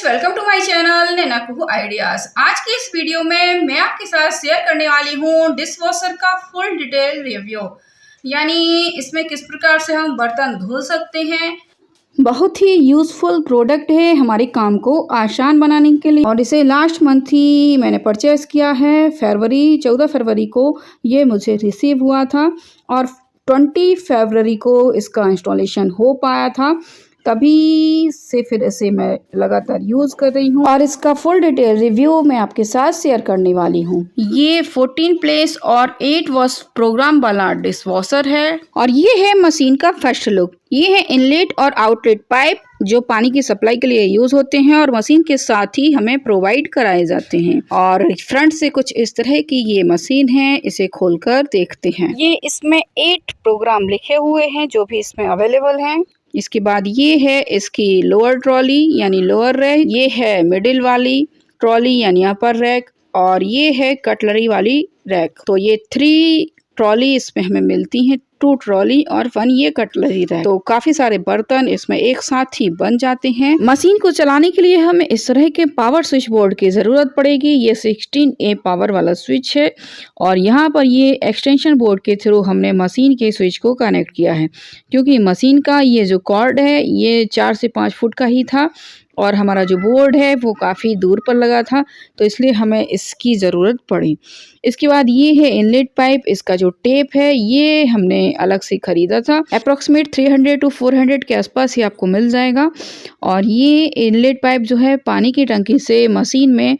Welcome to my channel Naina Kuhu ideas. आज की इस वीडियो में मैं आपके साथ शेयर करने वाली हूँ डिश वॉशर का फुल डिटेल रिव्यू, यानी इसमें किस प्रकार से हम बर्तन धुल सकते हैं। बहुत ही यूज़फुल प्रोडक्ट है हमारे काम को आसान बनाने के लिए, और इसे लास्ट मंथ ही मैंने परचेस किया है। 14 फरवरी को ये मुझे रिसीव हुआ था और 20 फरवरी को इसका इंस्टॉलेशन हो पाया था। तभी से फिर इसे मैं लगातार यूज़ कर रही हूँ और इसका फुल डिटेल रिव्यू मैं आपके साथ शेयर करने वाली हूँ। ये 14 प्लेस और 8 वॉश प्रोग्राम वाला डिश वॉशर है और ये है मशीन का फर्स्ट लुक। ये है इनलेट और आउटलेट पाइप जो पानी की सप्लाई के लिए यूज होते हैं और मशीन के साथ ही हमें प्रोवाइड कराए जाते हैं। और फ्रंट से कुछ इस तरह की ये मशीन है, इसे खोलकर देखते हैं। ये इसमें 8 प्रोग्राम लिखे हुए हैं जो भी इसमें अवेलेबल हैं। इसके बाद ये है इसकी लोअर ट्रॉली यानी लोअर रैक, ये है मिडिल वाली ट्रॉली यानी अपर रैक, और ये है कटलरी वाली रैक। तो ये 3 ट्रॉली इसमें हमें मिलती हैं, 2 ट्रॉली और 1 ये कटलरी रैक। तो काफी सारे बर्तन इसमें एक साथ ही बन जाते हैं। मशीन को चलाने के लिए हमें इस तरह के पावर स्विच बोर्ड की जरूरत पड़ेगी। ये 16A पावर वाला स्विच है और यहाँ पर ये एक्सटेंशन बोर्ड के थ्रू हमने मशीन के स्विच को कनेक्ट किया है, क्योंकि मशीन का ये जो कॉर्ड है ये 4 से 5 फुट का ही था और हमारा जो बोर्ड है वो काफ़ी दूर पर लगा था, तो इसलिए हमें इसकी ज़रूरत पड़ी। इसके बाद ये है इनलेट पाइप, इसका जो टेप है ये हमने अलग से ख़रीदा था। अप्रॉक्सीमेट 300 to 400 के आसपास ही आपको मिल जाएगा। और ये इनलेट पाइप जो है पानी की टंकी से मशीन में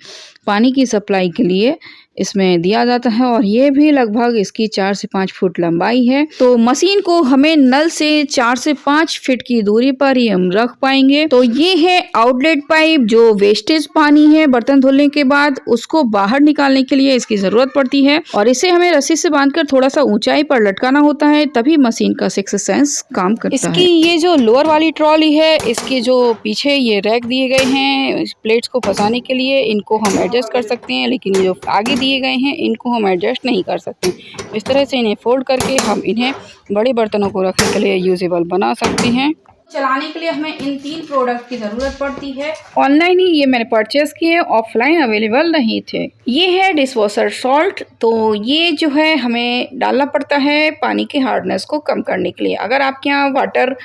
पानी की सप्लाई के लिए इसमें दिया जाता है और ये भी लगभग इसकी 4 से 5 फुट लंबाई है। तो मशीन को हमें नल से 4 से 5 फीट की दूरी पर ही हम रख पाएंगे। तो ये है आउटलेट पाइप, जो वेस्टेज पानी है बर्तन धुलने के बाद उसको बाहर निकालने के लिए इसकी जरूरत पड़ती है और इसे हमें रस्सी से बांधकर थोड़ा सा ऊंचाई पर लटकाना होता है, तभी मशीन का सिक्स्थ सेंस काम करता है। इसकी ये जो लोअर वाली ट्रॉली है, इसके जो पीछे ये रैक दिए गए हैं प्लेट्स को फंसाने के लिए, इनको हम एडजस्ट कर सकते हैं, लेकिन ये जो आगे दिए गए हैं इनको हम एडजस्ट नहीं कर सकते। इस तरह से इन्हें फोल्ड करके हम इन्हें बड़े बर्तनों को रखने के लिए यूजेबल बना सकते हैं। चलाने के लिए हमें इन 3 प्रोडक्ट की ज़रूरत पड़ती है। ऑनलाइन ही ये मैंने परचेस किए, ऑफलाइन अवेलेबल नहीं थे। ये है डिश वॉशर सॉल्ट, तो ये जो है हमें डालना पड़ता है पानी के हार्डनेस को कम करने के लिए। अगर आपके यहाँ वाटर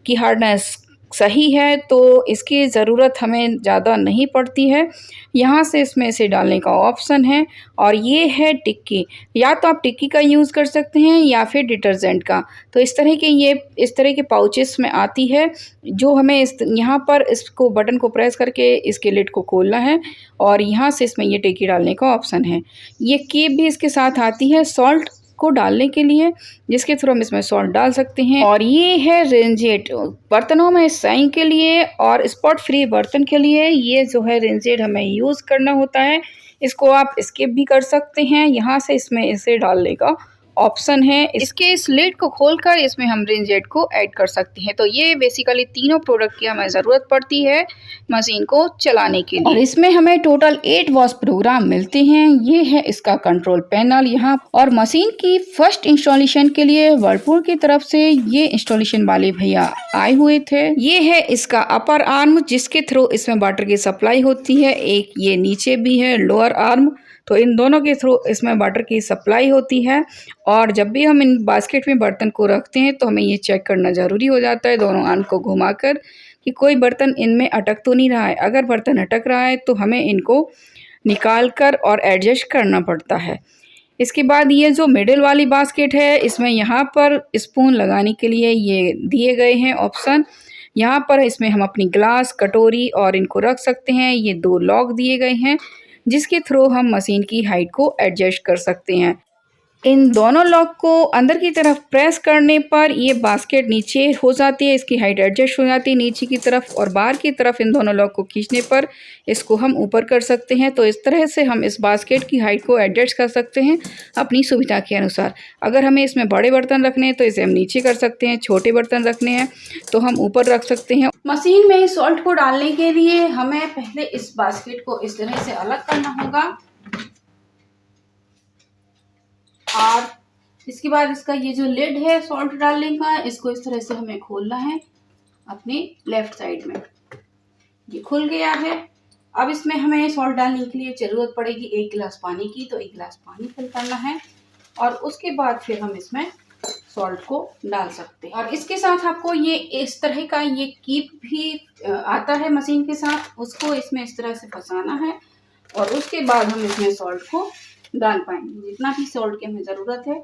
की हार्डनेस सही है तो इसकी ज़रूरत हमें ज़्यादा नहीं पड़ती है। यहाँ से इसमें इसे डालने का ऑप्शन है और ये है टिक्की, या तो आप टिक्की का यूज़ कर सकते हैं या फिर डिटर्जेंट का। तो इस तरह के पाउचेस में आती है, जो हमें यहाँ पर इसको बटन को प्रेस करके इसके लिड को खोलना है और यहाँ से इसमें ये टिक्की डालने का ऑप्शन है। ये केप भी इसके साथ आती है सॉल्ट को डालने के लिए, जिसके थ्रू हम इसमें सॉल्ट डाल सकते हैं। और ये है रेंजेट, बर्तनों में साइन के लिए और स्पॉट फ्री बर्तन के लिए ये जो है रेंजेट हमें यूज़ करना होता है। इसको आप स्किप भी कर सकते हैं, यहाँ से इसमें इसे डालने का ऑप्शन है। इसके इस लिड को खोलकर इसमें हम रेंजेट को ऐड कर सकते हैं। तो ये बेसिकली तीनों प्रोडक्ट की हमें ज़रूरत पड़ती है मशीन को चलाने के लिए। और इसमें हमें टोटल 8 वॉश प्रोग्राम मिलते हैं। ये है इसका कंट्रोल पैनल यहाँ, और मशीन की फर्स्ट इंस्टॉलेशन के लिए वर्लपूल की तरफ से ये इंस्टॉलेशन वाले भैया आए हुए थे। ये है इसका अपर आर्म, जिसके थ्रू इसमें वाटर की सप्लाई होती है। एक ये नीचे भी है लोअर आर्म, तो इन दोनों के थ्रू इसमें वाटर की सप्लाई होती है। और जब भी हम इन बास्केट में बर्तन को रखते हैं तो हमें ये चेक करना ज़रूरी हो जाता है दोनों आर्म को घुमाकर कि कोई बर्तन इनमें अटक तो नहीं रहा है। अगर बर्तन अटक रहा है तो हमें इनको निकाल कर और एडजस्ट करना पड़ता है। इसके बाद ये जो मिडिल वाली बास्केट है, इसमें यहाँ पर स्पून लगाने के लिए ये दिए गए हैं ऑप्शन। यहाँ पर इसमें हम अपनी ग्लास, कटोरी और इनको रख सकते हैं। ये 2 लॉक दिए गए हैं जिसके थ्रू हम मशीन की हाइट को एडजस्ट कर सकते हैं। इन दोनों लॉक को अंदर की तरफ प्रेस करने पर ये बास्केट नीचे हो जाती है, इसकी हाइट एडजस्ट हो जाती है नीचे की तरफ, और बाहर की तरफ इन दोनों लॉक को खींचने पर इसको हम ऊपर कर सकते हैं। तो इस तरह से हम इस बास्केट की हाइट को एडजस्ट कर सकते हैं अपनी सुविधा के अनुसार। अगर हमें इसमें बड़े बर्तन रखने हैं तो इसे हम नीचे कर सकते हैं, छोटे बर्तन रखने हैं तो हम ऊपर रख सकते हैं। मशीन में सॉल्ट को डालने के लिए हमें पहले इस बास्केट को इस तरह से अलग करना होगा और इसके बाद इसका ये जो लिड है सॉल्ट डालने का, इसको इस तरह से हमें खोलना है अपनी लेफ्ट साइड में। ये खुल गया है। अब इसमें हमें सॉल्ट डालने के लिए ज़रूरत पड़ेगी 1 गिलास पानी की, तो 1 गिलास पानी फिल करना है और उसके बाद फिर हम इसमें सॉल्ट को डाल सकते हैं। और इसके साथ आपको ये इस तरह का ये कीप भी आता है मशीन के साथ, उसको इसमें इस तरह से फंसाना है और उसके बाद हम इसमें सॉल्ट को डाल पाएंगे। जितना भी सॉल्ट की हमें ज़रूरत है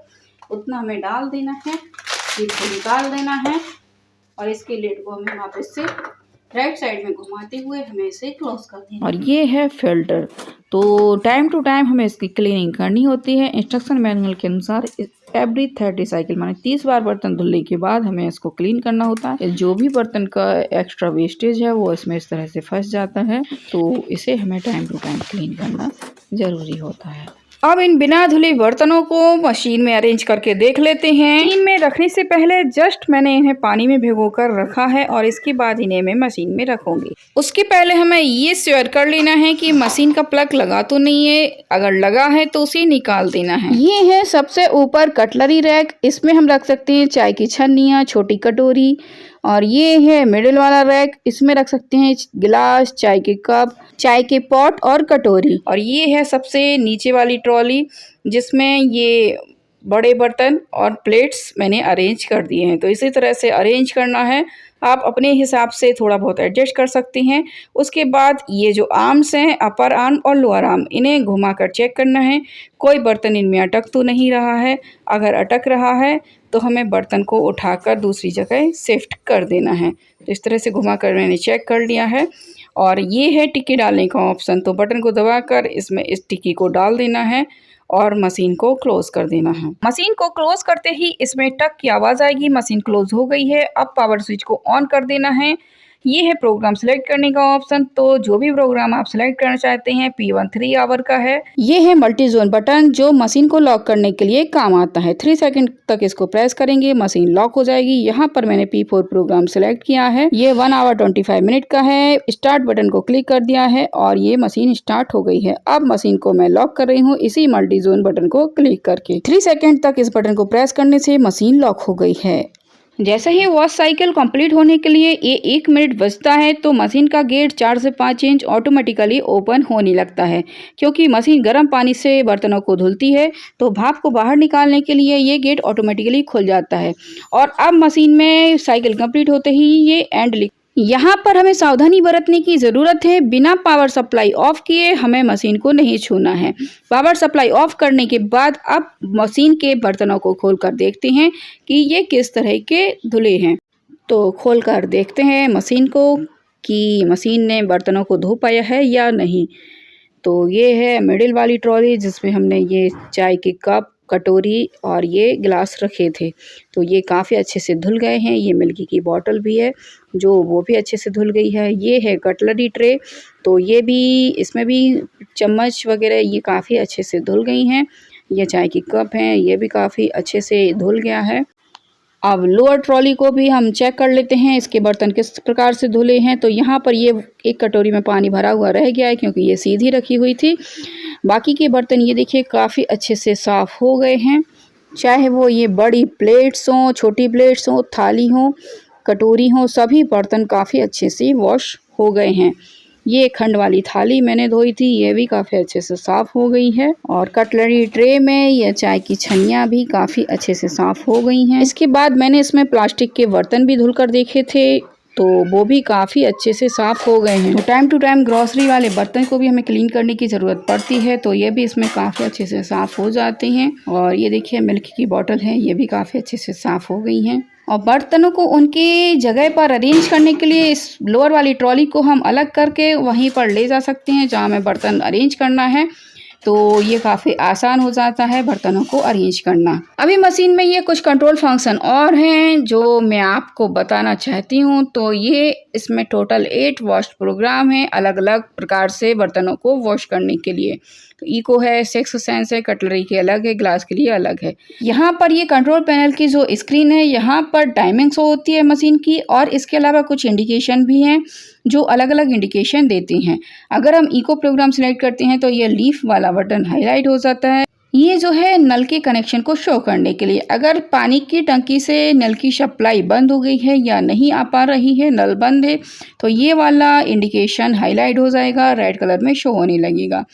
उतना हमें डाल देना है, कीप को निकाल देना है और इसके लिड को हमें वापस से राइट साइड में घुमाते हुए हमें इसे क्लोज कर देना। और ये है फिल्टर, तो टाइम टू टाइम हमें इसकी क्लीनिंग करनी होती है। इंस्ट्रक्शन मैनुअल के अनुसार एवरी 30 साइकिल माने 30 बार बर्तन धुलने के बाद हमें इसको क्लीन करना होता है। जो भी बर्तन का एक्स्ट्रा वेस्टेज है वो इसमें इस तरह से फंस जाता है, तो इसे हमें टाइम टू टाइम क्लीन करना ज़रूरी होता है। अब इन बिना धुले बर्तनों को मशीन में अरेंज करके देख लेते हैं। मशीन में रखने से पहले जस्ट मैंने इन्हें पानी में भिगोकर रखा है और इसके बाद इन्हें मैं मशीन में रखूंगी। उसके पहले हमें ये श्योर कर लेना है कि मशीन का प्लग लगा तो नहीं है, अगर लगा है तो उसे निकाल देना है। ये है सबसे ऊपर कटलरी रैक, इसमें हम रख सकते हैं चाय की छन्नियाँ, छोटी कटोरी। और ये है मिडिल वाला रैक, इसमें रख सकते हैं गिलास, चाय के कप, चाय के पॉट और कटोरी। और ये है सबसे नीचे वाली ट्रॉली जिसमें ये बड़े बर्तन और प्लेट्स मैंने अरेंज कर दिए हैं। तो इसी तरह से अरेंज करना है, आप अपने हिसाब से थोड़ा बहुत एडजस्ट कर सकते हैं। उसके बाद ये जो आर्म्स हैं, अपर आर्म और लोअर आर्म, इन्हें घुमाकर चेक करना है कोई बर्तन इनमें अटक तो नहीं रहा है। अगर अटक रहा है तो हमें बर्तन को उठाकर दूसरी जगह शिफ्ट कर देना है। तो इस तरह से घुमाकर मैंने चेक कर लिया है। और ये है टिक्की डालने का ऑप्शन, तो बटन को दबाकर इसमें इस टिक्की को डाल देना है और मशीन को क्लोज कर देना है। मशीन को क्लोज करते ही इसमें टक की आवाज़ आएगी, मशीन क्लोज हो गई है। अब पावर स्विच को ऑन कर देना है। ये है प्रोग्राम सेलेक्ट करने का ऑप्शन, तो जो भी प्रोग्राम आप सेलेक्ट करना चाहते हैं P1 3 आवर का है। ये है मल्टी जोन बटन जो मशीन को लॉक करने के लिए काम आता है। 3 सेकंड तक इसको प्रेस करेंगे, मशीन लॉक हो जाएगी। यहाँ पर मैंने P4 प्रोग्राम सेलेक्ट किया है। ये 1 आवर 25 मिनट का है। स्टार्ट बटन को क्लिक कर दिया है और ये मशीन स्टार्ट हो गई है। अब मशीन को मैं लॉक कर रही हूँ इसी मल्टी जोन बटन को क्लिक करके। 3 सेकंड तक इस बटन को प्रेस करने से मशीन लॉक हो गई है। जैसे ही वॉश साइकिल कंप्लीट होने के लिए ये 1 मिनट बचता है तो मशीन का गेट 4 से 5 इंच ऑटोमेटिकली ओपन होने लगता है। क्योंकि मशीन गर्म पानी से बर्तनों को धुलती है तो भाप को बाहर निकालने के लिए ये गेट ऑटोमेटिकली खुल जाता है। और अब मशीन में साइकिल कंप्लीट होते ही ये एंड यहाँ पर हमें सावधानी बरतने की ज़रूरत है। बिना पावर सप्लाई ऑफ किए हमें मशीन को नहीं छूना है। पावर सप्लाई ऑफ करने के बाद अब मशीन के बर्तनों को खोलकर देखते हैं कि ये किस तरह के धुले हैं। तो खोलकर देखते हैं मशीन को कि मशीन ने बर्तनों को धो पाया है या नहीं। तो ये है मिडिल वाली ट्रॉली जिसमें हमने ये चाय के कप, कटोरी और ये गिलास रखे थे, तो ये काफ़ी अच्छे से धुल गए हैं। ये मिल्की की बोतल भी है जो वो भी अच्छे से धुल गई है। ये है कटलरी ट्रे, तो ये भी, इसमें भी चम्मच वगैरह ये काफ़ी अच्छे से धुल गई हैं। ये चाय की कप हैं, ये भी काफ़ी अच्छे से धुल गया है। अब लोअर ट्रॉली को भी हम चेक कर लेते हैं इसके बर्तन किस प्रकार से धुले हैं। तो यहाँ पर ये एक कटोरी में पानी भरा हुआ रह गया है क्योंकि ये सीधी रखी हुई थी। बाकी के बर्तन ये देखिए काफ़ी अच्छे से साफ़ हो गए हैं, चाहे वो ये बड़ी प्लेट्स हों, छोटी प्लेट्स हों, थाली हों, कटोरी हों, सभी बर्तन काफ़ी अच्छे से वॉश हो गए हैं। ये खंड वाली थाली मैंने धोई थी, ये भी काफ़ी अच्छे से साफ़ हो गई है। और कटलरी ट्रे में ये चाय की छन्नियाँ भी काफ़ी अच्छे से साफ़ हो गई हैं। इसके बाद मैंने इसमें प्लास्टिक के बर्तन भी धुलकर देखे थे, तो वो भी काफ़ी अच्छे से साफ़ हो गए हैं। तो टाइम टू टाइम ग्रॉसरी वाले बर्तन को भी हमें क्लीन करने की ज़रूरत पड़ती है, तो ये भी इसमें काफ़ी अच्छे से साफ़ हो जाते हैं। और ये देखिए मिल्क की बोतल है, ये भी काफ़ी अच्छे से साफ़ हो गई हैं। और बर्तनों को उनके जगह पर अरेंज करने के लिए इस लोअर वाली ट्रॉली को हम अलग करके वहीं पर ले जा सकते हैं जहाँ हमें बर्तन अरेंज करना है, तो ये काफ़ी आसान हो जाता है बर्तनों को अरेंज करना। अभी मशीन में ये कुछ कंट्रोल फंक्शन और हैं जो मैं आपको बताना चाहती हूँ। तो ये इसमें टोटल 8 वॉश प्रोग्राम हैं अलग अलग प्रकार से बर्तनों को वॉश करने के लिए। तो इको है, सेक्स सेंस है, कटलरी के अलग है, ग्लास के लिए अलग है। यहाँ पर ये कंट्रोल पैनल की जो स्क्रीन है यहाँ पर टाइमिंग शो होती है मशीन की, और इसके अलावा कुछ इंडिकेशन भी हैं जो अलग अलग इंडिकेशन देती हैं। अगर हम इको प्रोग्राम सेलेक्ट करते हैं तो ये लीफ वाला बटन हाईलाइट हो जाता है। ये जो है नल के कनेक्शन को शो करने के लिए। अगर पानी की टंकी से नल की सप्लाई बंद हो गई है या नहीं आ पा रही है, नल बंद है, तो ये वाला इंडिकेशन हाईलाइट हो जाएगा, रेड कलर में शो होने लगेगा।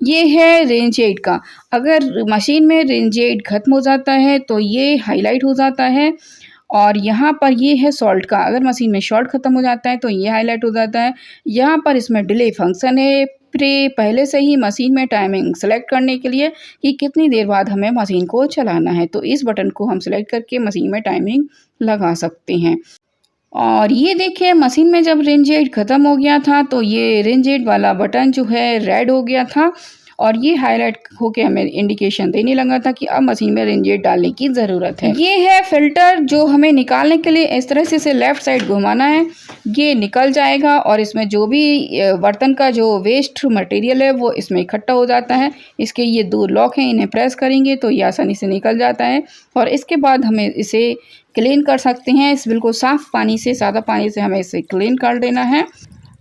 ये है रेंज एड का। अगर मशीन में रेंज एड खत्म हो जाता है तो ये हाईलाइट हो जाता है। और यहाँ पर ये है सॉल्ट का। अगर मशीन में सॉल्ट ख़त्म हो जाता है तो ये हाईलाइट हो जाता है। यहाँ पर इसमें डिले फंक्शन है। पहले से ही मशीन में टाइमिंग सेलेक्ट करने के लिए कि कितनी देर बाद हमें मशीन को चलाना है, तो इस बटन को हम सेलेक्ट करके मशीन में टाइमिंग लगा सकते हैं। और ये देखिए मशीन में जब रेंज एड ख़त्म हो गया था तो ये रेंज एड वाला बटन जो है रेड हो गया था और ये हाईलाइट होके हमें इंडिकेशन देने लगा था कि अब मशीन में रेंज एड डालने की ज़रूरत है। ये है फिल्टर जो हमें निकालने के लिए इस तरह से इसे लेफ़्ट साइड घुमाना है, ये निकल जाएगा और इसमें जो भी बर्तन का जो वेस्ट मटेरियल है वो इसमें इकट्ठा हो जाता है। इसके ये 2 लॉक हैं, इन्हें प्रेस करेंगे तो ये आसानी से निकल जाता है और इसके बाद हमें इसे क्लीन कर सकते हैं। इस बिल्कुल साफ़ पानी से, सादा पानी से हमें इसे क्लीन कर देना है।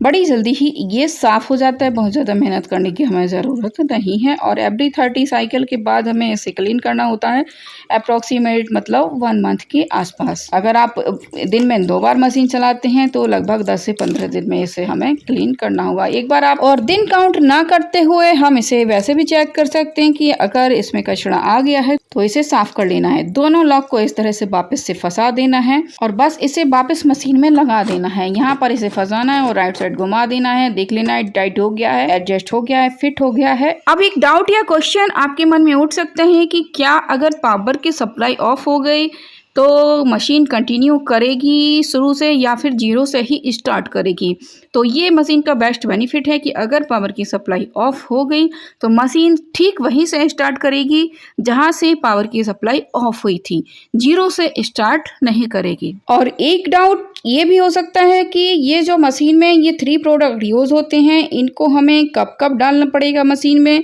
बड़ी जल्दी ही ये साफ़ हो जाता है, बहुत ज़्यादा मेहनत करने की हमें ज़रूरत नहीं है। और एवरी 30 साइकिल के बाद हमें इसे क्लीन करना होता है, अप्रॉक्सीमेट मतलब 1 मंथ के आसपास। अगर आप दिन में 2 बार मशीन चलाते हैं तो लगभग 10 से 15 दिन में इसे हमें क्लीन करना होगा। एक बार आप और दिन काउंट ना करते हुए हम इसे वैसे भी चेक कर सकते हैं कि अगर इसमें कचरा आ गया है तो इसे साफ़ कर लेना है। दोनों लॉक को इस तरह से वापस से फंसा देना है और बस इसे वापस मशीन में लगा देना है। यहाँ पर इसे फंसाना है और राइट साइड घुमा देना है, देख लेना है टाइट हो गया है, एडजस्ट हो गया है, फिट हो गया है। अब एक डाउट या क्वेश्चन आपके मन में उठ सकते हैं कि क्या अगर पावर की सप्लाई ऑफ हो गई तो मशीन कंटिन्यू करेगी शुरू से या फिर 0 से ही स्टार्ट करेगी? तो ये मशीन का बेस्ट बेनिफिट है कि अगर पावर की सप्लाई ऑफ हो गई तो मशीन ठीक वहीं से स्टार्ट करेगी जहां से पावर की सप्लाई ऑफ हुई थी, 0 से स्टार्ट नहीं करेगी। और एक डाउट ये भी हो सकता है कि ये जो मशीन में ये 3 प्रोडक्ट यूज़ होते हैं, इनको हमें कब कब डालना पड़ेगा मशीन में?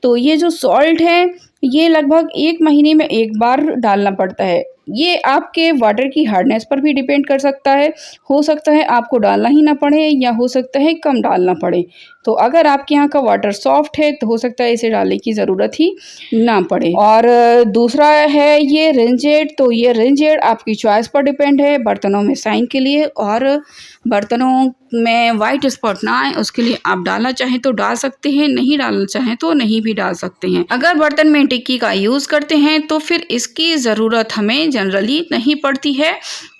तो ये जो सॉल्ट है ये लगभग 1 महीने में 1 बार डालना पड़ता है। ये आपके वाटर की हार्डनेस पर भी डिपेंड कर सकता है। हो सकता है आपको डालना ही ना पड़े या हो सकता है कम डालना पड़े। तो अगर आपके यहाँ का वाटर सॉफ्ट है तो हो सकता है इसे डालने की ज़रूरत ही ना पड़े। और दूसरा है ये रेंजेड। तो ये रेंजेड आपकी चॉइस पर डिपेंड है, बर्तनों में शाइन के लिए और बर्तनों में वाइट स्पॉट ना आए उसके लिए आप डालना चाहें तो डाल सकते हैं, नहीं डालना चाहें तो नहीं भी डाल सकते हैं। अगर बर्तन में टिक्की का यूज़ करते हैं तो फिर इसकी ज़रूरत हमें जनरली नहीं पड़ती है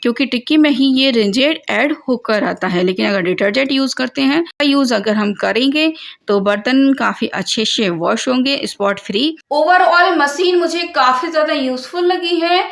क्योंकि टिक्की में ही ये रेंजेड ऐड होकर आता है। लेकिन अगर डिटर्जेंट यूज़ करते हैं, यूज़ अगर हम करेंगे तो बर्तन काफ़ी अच्छे से वॉश होंगे, स्पॉट फ्री। ओवरऑल मशीन मुझे काफ़ी ज़्यादा यूज़फुल लगी है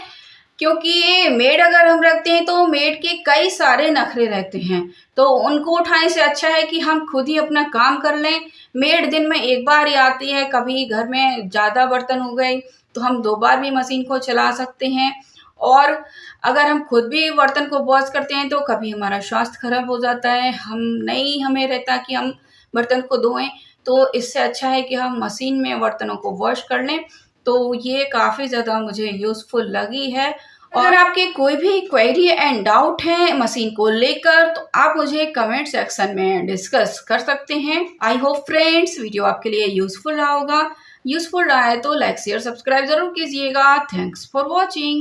क्योंकि मेड अगर हम रखते हैं तो मेड के कई सारे नखरे रहते हैं, तो उनको उठाने से अच्छा है कि हम खुद ही अपना काम कर लें। मेड दिन में 1 बार ही आती है, कभी घर में ज़्यादा बर्तन हो गए तो हम 2 बार भी मशीन को चला सकते हैं। और अगर हम खुद भी बर्तन को वॉश करते हैं तो कभी हमारा स्वास्थ्य खराब हो जाता है, हमें रहता कि हम बर्तन को धोएं, तो इससे अच्छा है कि हम मशीन में बर्तनों को वॉश कर लें। तो ये काफ़ी ज़्यादा मुझे यूज़फुल लगी है। और अगर आपके कोई भी क्वेरी एंड डाउट है मशीन को लेकर तो आप मुझे कमेंट सेक्शन में डिस्कस कर सकते हैं। आई होप फ्रेंड्स वीडियो आपके लिए यूज़फुल रहा होगा। यूज़फुल रहा है तो लाइक शेयर सब्सक्राइब ज़रूर कीजिएगा। Thanks for watching.